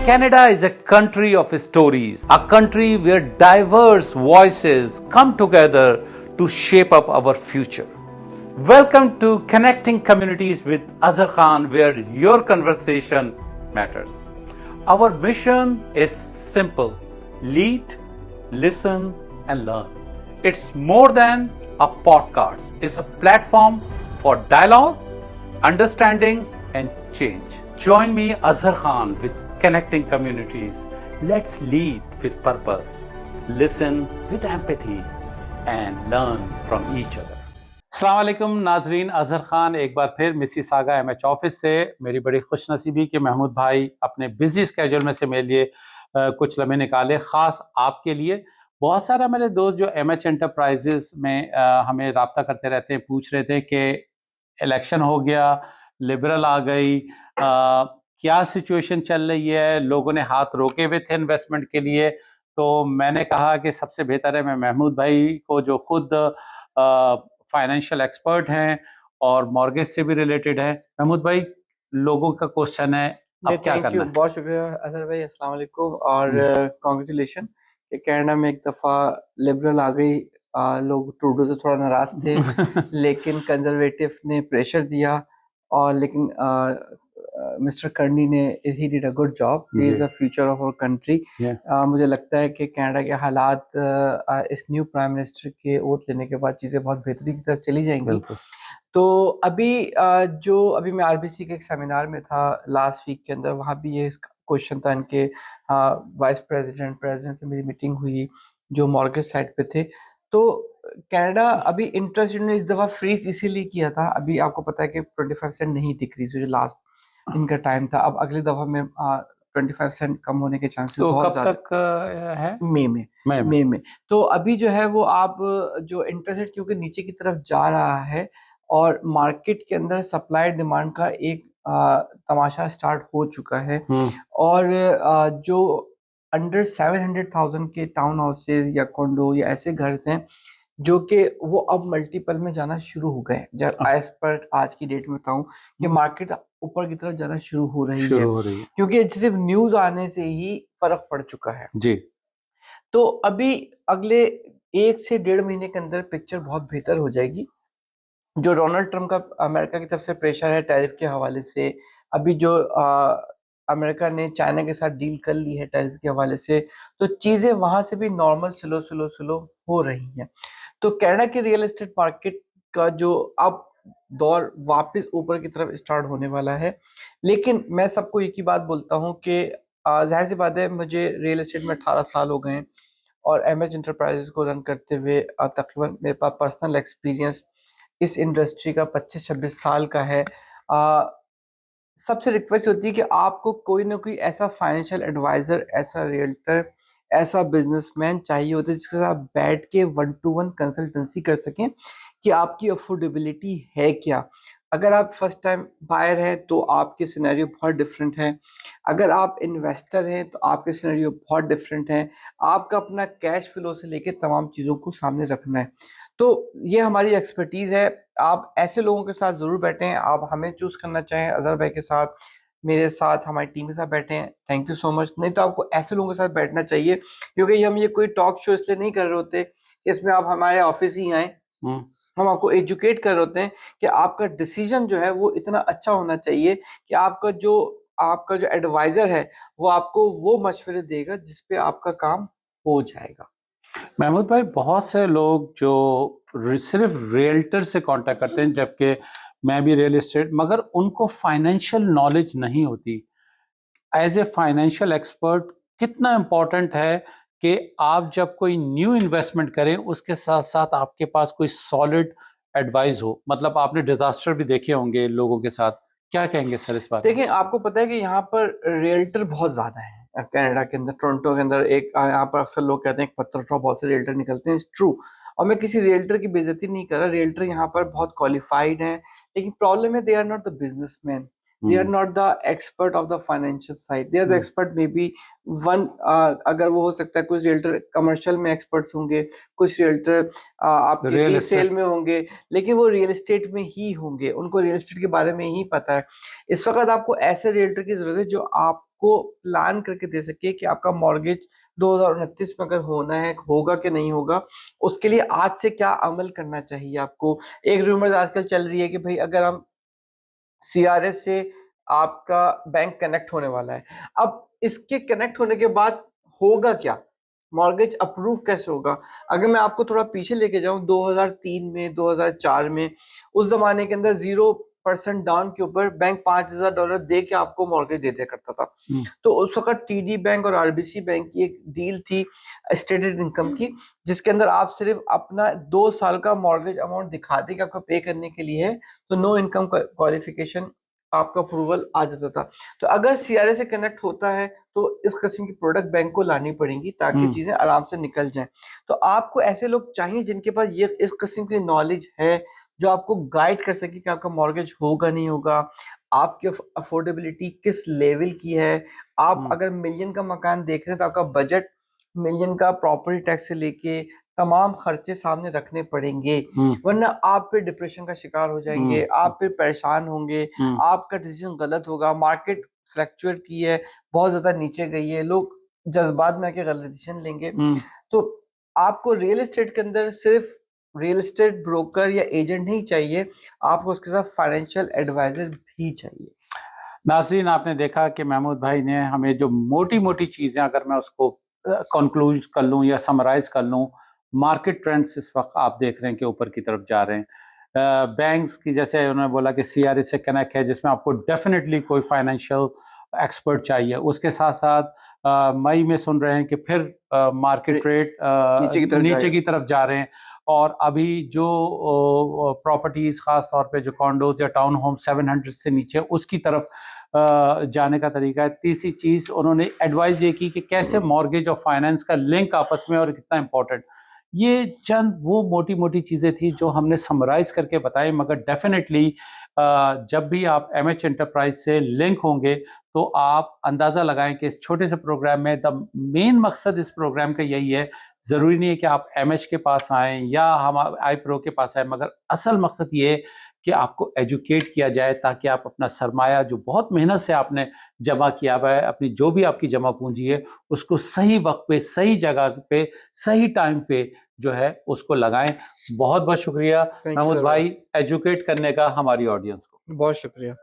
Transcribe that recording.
Canada is a country of stories, a country where diverse voices come together to shape up our future. Welcome to Connecting Communities with Azhar Khan, where your conversation matters. Our mission is simple: lead, listen, and learn. It's more than a podcast, it's a platform for dialogue, understanding, and change. Join me, Azhar Khan, with Connecting Communities. Let's lead with purpose, listen with empathy, and learn from each other. अस्सलाम वालेकुम नाजरीन, अजहर खान एक बार फिर Mississauga MH office से। मेरी बड़ी खुशनसीबी कि महमूद भाई अपने बिजी स्केड्यूल में से मेरे लिए कुछ लम्हे निकाले ख़ास आपके लिए। बहुत सारा मेरे दोस्त जो एमएच एंटरप्राइजेस में हमें रब्ता करते रहते हैं, पूछ रहे थे कि इलेक्शन हो गया, लिबरल आ गई, क्या सिचुएशन चल रही है, लोगों ने हाथ रोके हुए थे इन्वेस्टमेंट के लिए। तो मैंने कहा कि सबसे बेहतर है मैं महमूद भाई को, जो खुद फाइनेंशियल एक्सपर्ट हैं और मॉर्गेज से भी रिलेटेड है। महमूद भाई, लोगों का क्वेश्चन है, अब क्या करना है? बहुत शुक्रिया अजहर भाई, अस्सलाम वालेकुम और कांग्रेचुलेशन कि कनाडा में एक दफ़ा लिबरल आ गई। लोग ट्रूडो से थोड़ा नाराज थे लेकिन कंजर्वेटिव ने प्रेशर दिया और लेकिन मिस्टर कर्नी ने he did a good job. He is the future of our country. मुझे लगता है कि कनाडा के हालात इस न्यू प्राइम मिनिस्टर के ओथ लेने के बाद चीज़ें बहुत बेहतरी की तरफ चली जाएंगी। तो अभी जो अभी मैं आरबीसी के एक सेमिनार में था लास्ट वीक के अंदर, वहाँ भी ये क्वेश्चन था इनके वाइस प्रेसिडेंट से मेरी मीटिंग हुई जो मॉर्गेज साइड पे थे। तो कनाडा अभी इंटरेस्ट ने इस दफ़ा फ्रीज इसीलिए किया था। अभी आपको पता है कि 25% नहीं डिक्रीज जो लास्ट इनका टाइम था। अब अगली दफ़ा में 25% कम होने के चांसेस तो बहुत कब ज़्यादा तक है? मई में। तो अभी जो है वो आप जो इंटरेस्ट रेट क्योंकि नीचे की तरफ जा रहा है और मार्केट के अंदर सप्लाई डिमांड का एक तमाशा स्टार्ट हो चुका है और जो अंडर 700,000 के टाउन हाउसेज या कॉन्डो या ऐसे घर हैं जो कि वो अब मल्टीपल में जाना शुरू हो गए। जब एज पर आज की डेट में बताऊं कि मार्केट ऊपर की तरफ जाना शुरू हो रही है क्योंकि सिर्फ न्यूज आने से ही फर्क पड़ चुका है जी। तो अभी अगले 1 से 1.5 महीने के अंदर पिक्चर बहुत बेहतर हो जाएगी। जो डोनाल्ड ट्रम्प का अमेरिका की तरफ से प्रेशर है टैरिफ के हवाले से, अभी जो अमेरिका ने चाइना के साथ डील कर ली है टैरिफ के हवाले से, तो चीज़ें वहाँ से भी नॉर्मल स्लो हो रही हैं। तो कनाडा के रियल एस्टेट मार्केट का जो अब दौर वापस ऊपर की तरफ स्टार्ट होने वाला है। लेकिन मैं सबको एक ही बात बोलता हूँ कि ज़ाहिर सी बात है, मुझे रियल एस्टेट में 18 साल हो गए हैं और एमएच एंटरप्राइजेस को रन करते हुए तकरीबन मेरे पास पर्सनल एक्सपीरियंस इस इंडस्ट्री का 25-26 साल का है। सबसे रिक्वेस्ट होती है कि आपको कोई ना कोई ऐसा फाइनेंशियल एडवाइजर, ऐसा रियल्टर, ऐसा बिजनेसमैन चाहिए होता है जिसके साथ बैठ के 1 to 1 कंसल्टेंसी कर सकें कि आपकी अफोर्डेबिलिटी है क्या। अगर आप फर्स्ट टाइम बायर हैं तो आपके सिनेरियो बहुत डिफरेंट है। अगर आप इन्वेस्टर हैं तो आपके सिनेरियो बहुत डिफरेंट है। आपका अपना कैश फ्लो से लेके तमाम चीज़ों को सामने रखना है। तो ये हमारी एक्सपर्टीज़ है। आप ऐसे लोगों के साथ ज़रूर बैठें। आप हमें चूज़ करना चाहें अज़हर भाई के साथ, मेरे साथ, हमारी टीम के साथ बैठें, थैंक यू सो मच। नहीं तो आपको ऐसे लोगों के साथ बैठना चाहिए क्योंकि हम ये कोई टॉक शो इसलिए नहीं कर रहे होते इसमें आप हमारे ऑफिस ही आएँ। हम आपको एजुकेट कर रहे होते हैं कि आपका डिसीजन जो है वो इतना अच्छा होना चाहिए कि आपका जो एडवाइज़र है वो आपको वो मशवरे देगा जिस पे आपका काम हो जाएगा। महमूद भाई, बहुत से लोग जो सिर्फ रियल्टर से कांटेक्ट करते हैं, जबकि मैं भी रियल एस्टेट, मगर उनको फाइनेंशियल नॉलेज नहीं होती। एज ए फाइनेंशियल एक्सपर्ट कितना इम्पोर्टेंट है कि आप जब कोई न्यू इन्वेस्टमेंट करें उसके साथ साथ आपके पास कोई सॉलिड एडवाइस हो। मतलब आपने डिजास्टर भी देखे होंगे लोगों के साथ, क्या कहेंगे सर इस बात? देखिए, आपको पता है कि यहाँ पर रियल्टर बहुत ज़्यादा हैं कनाडा के अंदर, टोरंटो के अंदर। एक यहाँ पर अक्सर लोग कहते हैं पत्थर उठाओ, बहुत से रियल्टर निकलते हैं, इट्स ट्रू। और मैं किसी रियल्टर की बेइज्जती नहीं कर रहा, रियल्टर यहाँ पर बहुत क्वालिफाइड हैं, लेकिन प्रॉब्लम है they are not the businessman, they are not the expert of the financial side, they are the expert may be one. अगर वो हो सकता है कुछ रियल्टर कमर्शियल में एक्सपर्ट्स होंगे, कुछ रियल्टर आपके रीसेल में होंगे, लेकिन वो रियल एस्टेट में ही होंगे, उनको रियल एस्टेट के बारे में ही पता है। इस वक्त आपको ऐसे रियल्टर की जरूरत है जो आपको प्लान करके दे सके कि आपका मॉर्गेज 2029 में अगर होना है, होगा कि नहीं होगा, उसके लिए आज से क्या अमल करना चाहिए आपको। एक रूमर्स आजकल चल रही है कि भाई अगर हम सीआरएस से आपका बैंक कनेक्ट होने वाला है। अब इसके कनेक्ट होने के बाद होगा क्या? मॉर्गेज अप्रूव कैसे होगा? अगर मैं आपको थोड़ा पीछे लेके जाऊं 2003 में, 2004 में, उस जमाने के अंदर 0% डाउन के ऊपर बैंक $5,000 दे के आपको मॉर्गेज दे दिया करता था। तो उस वक्त टीडी बैंक और आरबीसी बैंक की एक डील थी स्टेटेड इनकम की, जिसके अंदर आप सिर्फ अपना 2 साल का मॉर्गेज अमाउंट दिखा दे कि आपको पे करने के लिए है, तो नो इनकम क्वालिफिकेशन आपका अप्रूवल आ जाता था। तो अगर सीआरए से कनेक्ट होता है तो इस किस्म की प्रोडक्ट बैंक को लानी पड़ेंगी ताकि चीजें आराम से निकल जाएं। तो आपको ऐसे लोग चाहिए जिनके पास ये इस किस्म की नॉलेज है, जो आपको गाइड कर सके कि आपका मॉर्गेज होगा नहीं होगा, आपकी अफोर्डेबिलिटी किस लेवल की है। आप अगर मिलियन का मकान देख रहे हैं तो आपका बजट मिलियन का प्रॉपर्टी टैक्स से लेके तमाम खर्चे सामने रखने पड़ेंगे, वरना आप फिर डिप्रेशन का शिकार हो जाएंगे, आप फिर परेशान होंगे, आपका डिसीजन गलत होगा। मार्केट फ्लक्चुएट की है, बहुत ज्यादा नीचे गई है, लोग जज्बात में आके गलत डिसीजन लेंगे। तो आपको रियल एस्टेट के अंदर सिर्फ रियल एस्टेट ब्रोकर या एजेंट नहीं चाहिए, आपको उसके साथ फाइनेंशियल एडवाइजर भी चाहिए। नाज़रीन, आपने देखा कि महमूद भाई ने हमें जो मोटी मोटी चीज़ें, अगर मैं उसको कंक्लूड कर लूँ या समराइज कर लूँ, मार्केट ट्रेंड्स इस वक्त आप देख रहे हैं कि ऊपर की तरफ जा रहे हैं। बैंक्स की, जैसे उन्होंने बोला कि सीआरए से कनेक्ट है, जिसमें आपको डेफिनेटली कोई फाइनेंशियल एक्सपर्ट चाहिए। उसके साथ साथ मई में सुन रहे हैं कि फिर मार्केट रेट नीचे की तरफ जा रहे हैं। और अभी जो प्रॉपर्टीज खास तौर पे जो कॉन्डोज या टाउन होम 700 से नीचे, उसकी तरफ जाने का तरीका है। तीसरी चीज उन्होंने एडवाइस ये की कि कैसे मॉर्गेज और फाइनेंस का लिंक आपस में और कितना इंपॉर्टेंट। ये चंद वो मोटी मोटी चीजें थी जो हमने समराइज करके बताई, मगर डेफिनेटली जब भी आप एमएच एंटरप्राइज से लिंक होंगे तो आप अंदाजा लगाएं कि इस छोटे से प्रोग्राम में द मेन मकसद इस प्रोग्राम का यही है। जरूरी नहीं है कि आप एमएच के पास आएँ या हम आई प्रो के पास आए, मगर असल मकसद ये है कि आपको एजुकेट किया जाए ताकि आप अपना सरमाया जो बहुत मेहनत से आपने जमा किया हुआ है, अपनी जो भी आपकी जमा पूंजी है, उसको सही वक्त पे, सही जगह पे, सही टाइम पे जो है उसको लगाएं। बहुत बहुत शुक्रिया महमूद भाई एजुकेट करने का हमारी ऑडियंस को। बहुत शुक्रिया।